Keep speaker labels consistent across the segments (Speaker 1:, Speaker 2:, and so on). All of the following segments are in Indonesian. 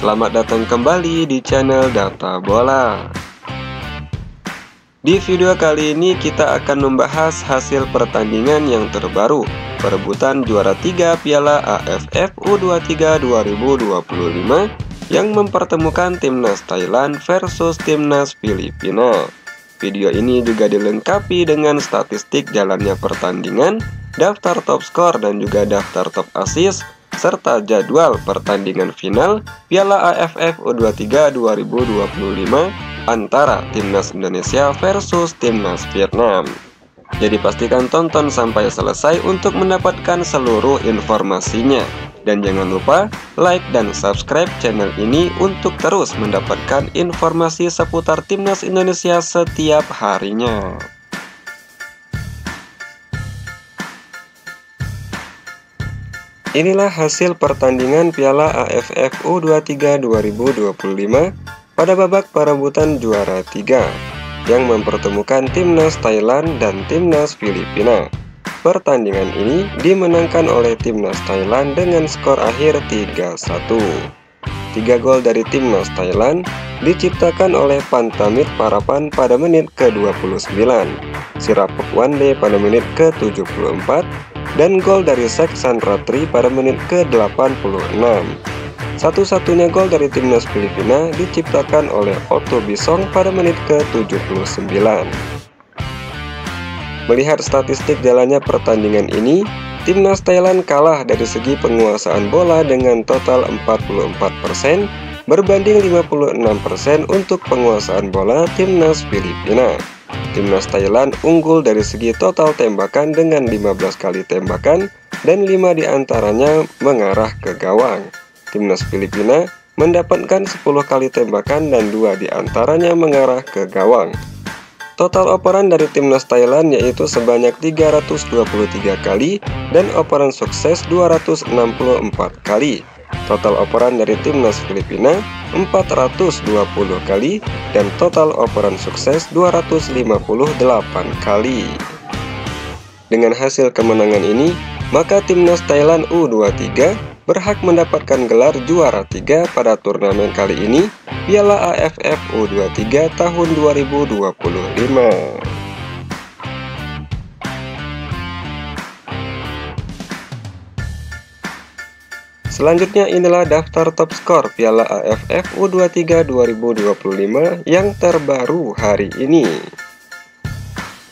Speaker 1: Selamat datang kembali di channel Data Bola. Di video kali ini kita akan membahas hasil pertandingan yang terbaru perebutan juara 3 Piala AFF U23 2025 yang mempertemukan timnas Thailand versus timnas Filipina. Video ini juga dilengkapi dengan statistik jalannya pertandingan, daftar top skor dan juga daftar top assist, serta jadwal pertandingan final Piala AFF U23 2025 antara timnas Indonesia versus timnas Vietnam. Jadi pastikan tonton sampai selesai untuk mendapatkan seluruh informasinya. Dan jangan lupa like dan subscribe channel ini untuk terus mendapatkan informasi seputar timnas Indonesia setiap harinya. Inilah hasil pertandingan Piala AFF U23 2025 pada babak perebutan juara 3 yang mempertemukan timnas Thailand dan timnas Filipina. Pertandingan ini dimenangkan oleh timnas Thailand dengan skor akhir 3-1. 3 gol dari timnas Thailand diciptakan oleh Pantamit Parapan pada menit ke-29, Sirapok Wande pada menit ke-74, dan gol dari Seksan Ratri pada menit ke-86. Satu-satunya gol dari timnas Filipina diciptakan oleh Otto Bisong pada menit ke-79. Melihat statistik jalannya pertandingan ini, timnas Thailand kalah dari segi penguasaan bola dengan total 44% berbanding 56% untuk penguasaan bola timnas Filipina. Timnas Thailand unggul dari segi total tembakan dengan 15 kali tembakan dan 5 diantaranya mengarah ke gawang. Timnas Filipina mendapatkan 10 kali tembakan dan 2 diantaranya mengarah ke gawang. Total operan dari timnas Thailand yaitu sebanyak 323 kali dan operan sukses 264 kali. Total operan dari timnas Filipina 420 kali dan total operan sukses 258 kali. Dengan hasil kemenangan ini, maka timnas Thailand U23 berhak mendapatkan gelar juara 3 pada turnamen kali ini Piala AFF U23 tahun 2025. Selanjutnya inilah daftar top skor Piala AFF U23 2025 yang terbaru hari ini.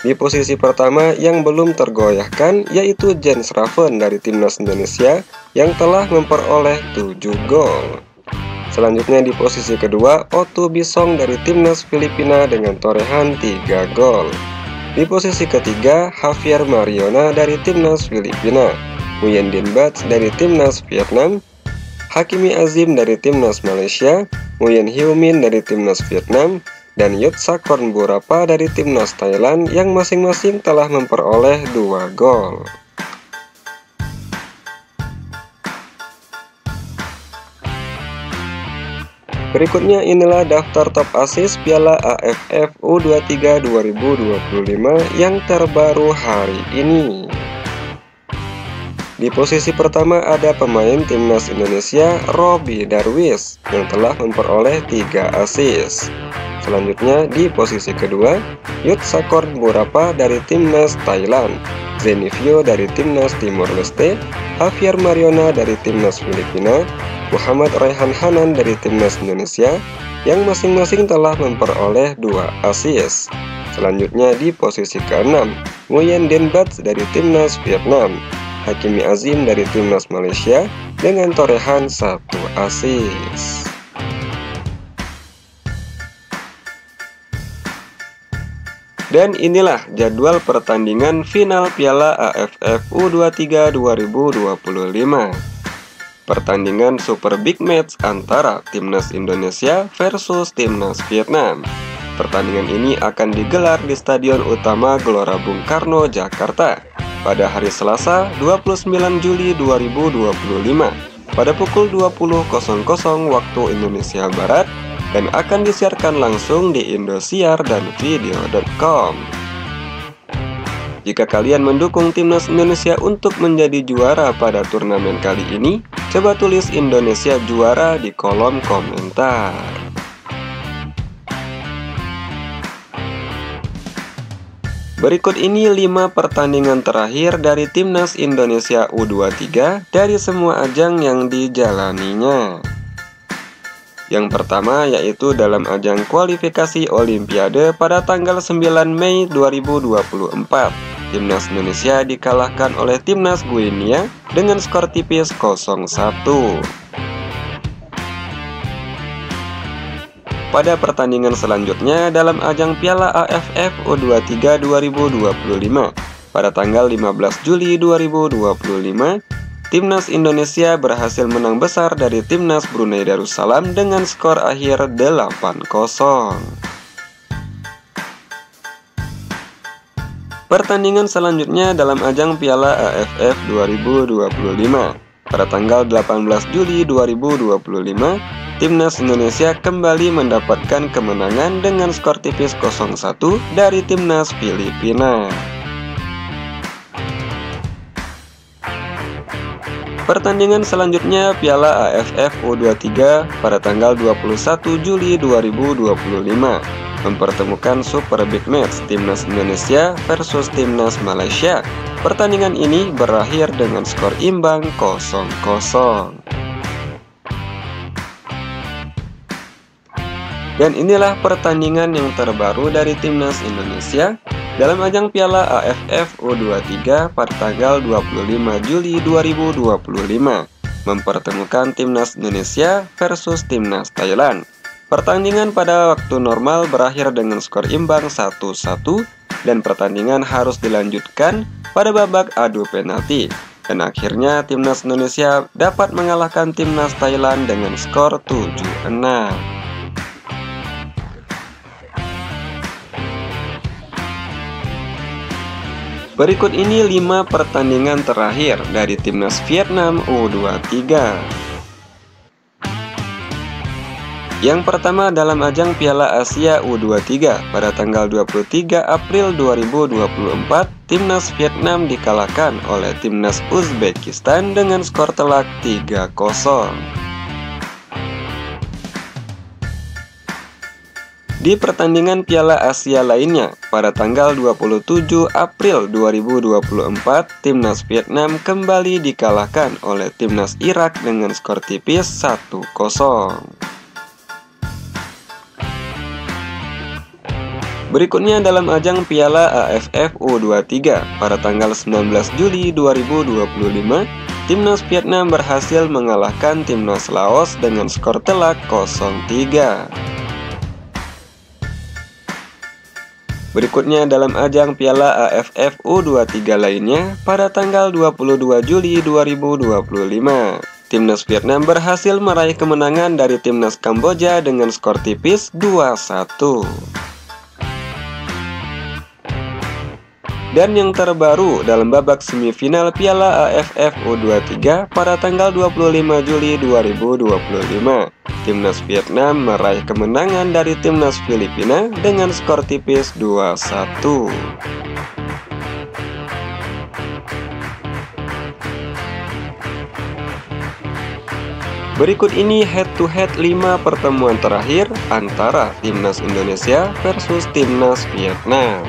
Speaker 1: Di posisi pertama yang belum tergoyahkan yaitu Jens Raven dari timnas Indonesia yang telah memperoleh 7 gol. Selanjutnya di posisi kedua Otto Bisong dari timnas Filipina dengan torehan 3 gol. Di posisi ketiga Javier Mariona dari timnas Filipina, Nguyen Dinh Bach dari timnas Vietnam, Hakimi Azim dari timnas Malaysia, Nguyen Hyo Min dari timnas Vietnam, dan Yotsakorn Burapa dari timnas Thailand yang masing-masing telah memperoleh 2 gol. Berikutnya inilah daftar top assist Piala AFF U23 2025 yang terbaru hari ini. Di posisi pertama ada pemain timnas Indonesia Robby Darwish yang telah memperoleh 3 assist. Selanjutnya di posisi kedua Yotsakorn Burapa dari timnas Thailand, Zenivio dari timnas Timor Leste, Javier Mariona dari timnas Filipina, Muhammad Raihan Hanan dari timnas Indonesia yang masing-masing telah memperoleh 2 assist. Selanjutnya di posisi ke-6 Nguyen Dinh Bach dari timnas Vietnam, Hakimi Azim dari timnas Malaysia dengan torehan 1 assist. Dan inilah jadwal pertandingan final Piala AFF U23 2025. Pertandingan Super Big Match antara timnas Indonesia versus timnas Vietnam. Pertandingan ini akan digelar di Stadion Utama Gelora Bung Karno, Jakarta pada hari Selasa 29 Juli 2025 pada pukul 20.00 waktu Indonesia Barat dan akan disiarkan langsung di Indosiar dan video.com. Jika kalian mendukung timnas Indonesia untuk menjadi juara pada turnamen kali ini, Coba tulis Indonesia juara di kolom komentar. Berikut ini 5 pertandingan terakhir dari Timnas Indonesia U23 dari semua ajang yang dijalaninya. Yang pertama yaitu dalam ajang kualifikasi Olimpiade pada tanggal 9 Mei 2024. Timnas Indonesia dikalahkan oleh Timnas Guinea dengan skor tipis 0-1. Pada pertandingan selanjutnya dalam ajang Piala AFF U23 2025 pada tanggal 15 Juli 2025, Timnas Indonesia berhasil menang besar dari Timnas Brunei Darussalam dengan skor akhir 8-0. Pertandingan selanjutnya dalam ajang Piala AFF 2025 pada tanggal 18 Juli 2025, Timnas Indonesia kembali mendapatkan kemenangan dengan skor tipis 0-1 dari Timnas Filipina. Pertandingan selanjutnya Piala AFF U23 pada tanggal 21 Juli 2025 mempertemukan Super Big Match Timnas Indonesia versus Timnas Malaysia. Pertandingan ini berakhir dengan skor imbang 0-0. Dan inilah pertandingan yang terbaru dari Timnas Indonesia dalam ajang Piala AFF U23 pada tanggal 25 Juli 2025 mempertemukan Timnas Indonesia versus Timnas Thailand. Pertandingan pada waktu normal berakhir dengan skor imbang 1-1 dan pertandingan harus dilanjutkan pada babak adu penalti. Dan akhirnya Timnas Indonesia dapat mengalahkan Timnas Thailand dengan skor 7-6. Berikut ini 5 pertandingan terakhir dari Timnas Vietnam U23. Yang pertama dalam ajang Piala Asia U23 pada tanggal 23 April 2024, Timnas Vietnam dikalahkan oleh Timnas Uzbekistan dengan skor telak 3-0. Di pertandingan Piala Asia lainnya, pada tanggal 27 April 2024, Timnas Vietnam kembali dikalahkan oleh Timnas Irak dengan skor tipis 1-0. Berikutnya dalam ajang Piala AFF U23, pada tanggal 19 Juli 2025, Timnas Vietnam berhasil mengalahkan Timnas Laos dengan skor telak 0-3. Berikutnya dalam ajang Piala AFF U23 lainnya pada tanggal 22 Juli 2025, Timnas Vietnam berhasil meraih kemenangan dari Timnas Kamboja dengan skor tipis 2-1. Dan yang terbaru dalam babak semifinal Piala AFF U23 pada tanggal 25 Juli 2025, Timnas Vietnam meraih kemenangan dari Timnas Filipina dengan skor tipis 2-1. Berikut ini head-to-head 5 pertemuan terakhir antara Timnas Indonesia versus Timnas Vietnam.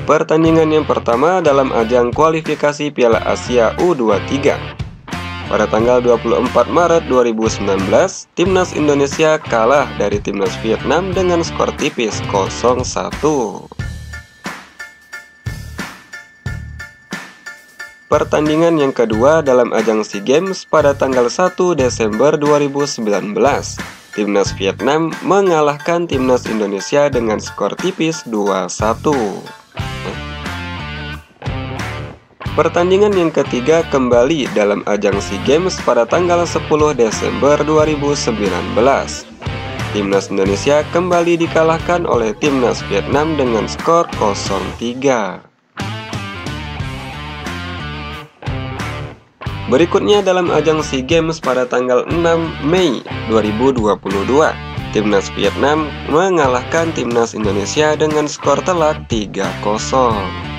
Speaker 1: Pertandingan yang pertama dalam ajang kualifikasi Piala Asia U23. Pada tanggal 24 Maret 2019, Timnas Indonesia kalah dari Timnas Vietnam dengan skor tipis 0-1. Pertandingan yang kedua dalam ajang SEA Games pada tanggal 1 Desember 2019, Timnas Vietnam mengalahkan Timnas Indonesia dengan skor tipis 2-1. Pertandingan yang ketiga kembali dalam ajang SEA Games pada tanggal 10 Desember 2019. Timnas Indonesia kembali dikalahkan oleh Timnas Vietnam dengan skor 0-3. Berikutnya dalam ajang SEA Games pada tanggal 6 Mei 2022, Timnas Vietnam mengalahkan Timnas Indonesia dengan skor telak 3-0.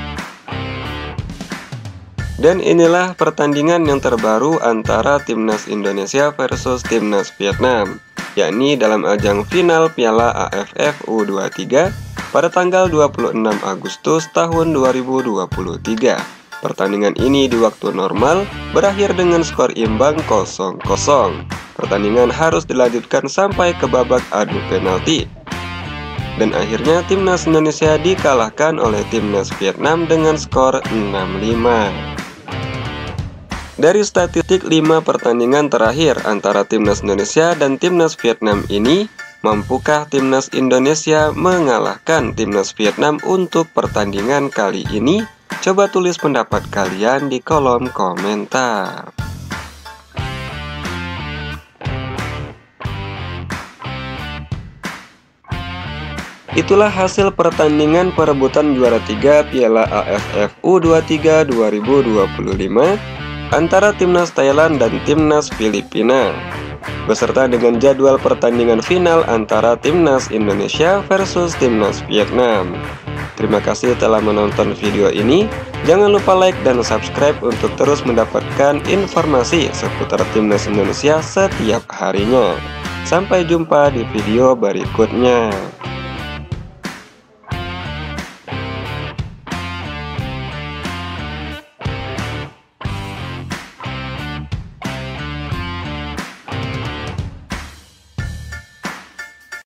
Speaker 1: Dan inilah pertandingan yang terbaru antara Timnas Indonesia versus Timnas Vietnam, yakni dalam ajang final Piala AFF U23 pada tanggal 26 Agustus tahun 2023. Pertandingan ini di waktu normal berakhir dengan skor imbang 0-0. Pertandingan harus dilanjutkan sampai ke babak adu penalti. Dan akhirnya Timnas Indonesia dikalahkan oleh Timnas Vietnam dengan skor 6-5. Dari statistik 5 pertandingan terakhir antara Timnas Indonesia dan Timnas Vietnam ini, mampukah Timnas Indonesia mengalahkan Timnas Vietnam untuk pertandingan kali ini? Coba tulis pendapat kalian di kolom komentar. Itulah hasil pertandingan perebutan juara 3 Piala AFF U23 2025 antara Timnas Thailand dan Timnas Filipina, beserta dengan jadwal pertandingan final antara Timnas Indonesia versus Timnas Vietnam. Terima kasih telah menonton video ini. Jangan lupa like dan subscribe untuk terus mendapatkan informasi seputar Timnas Indonesia setiap harinya. Sampai jumpa di video berikutnya.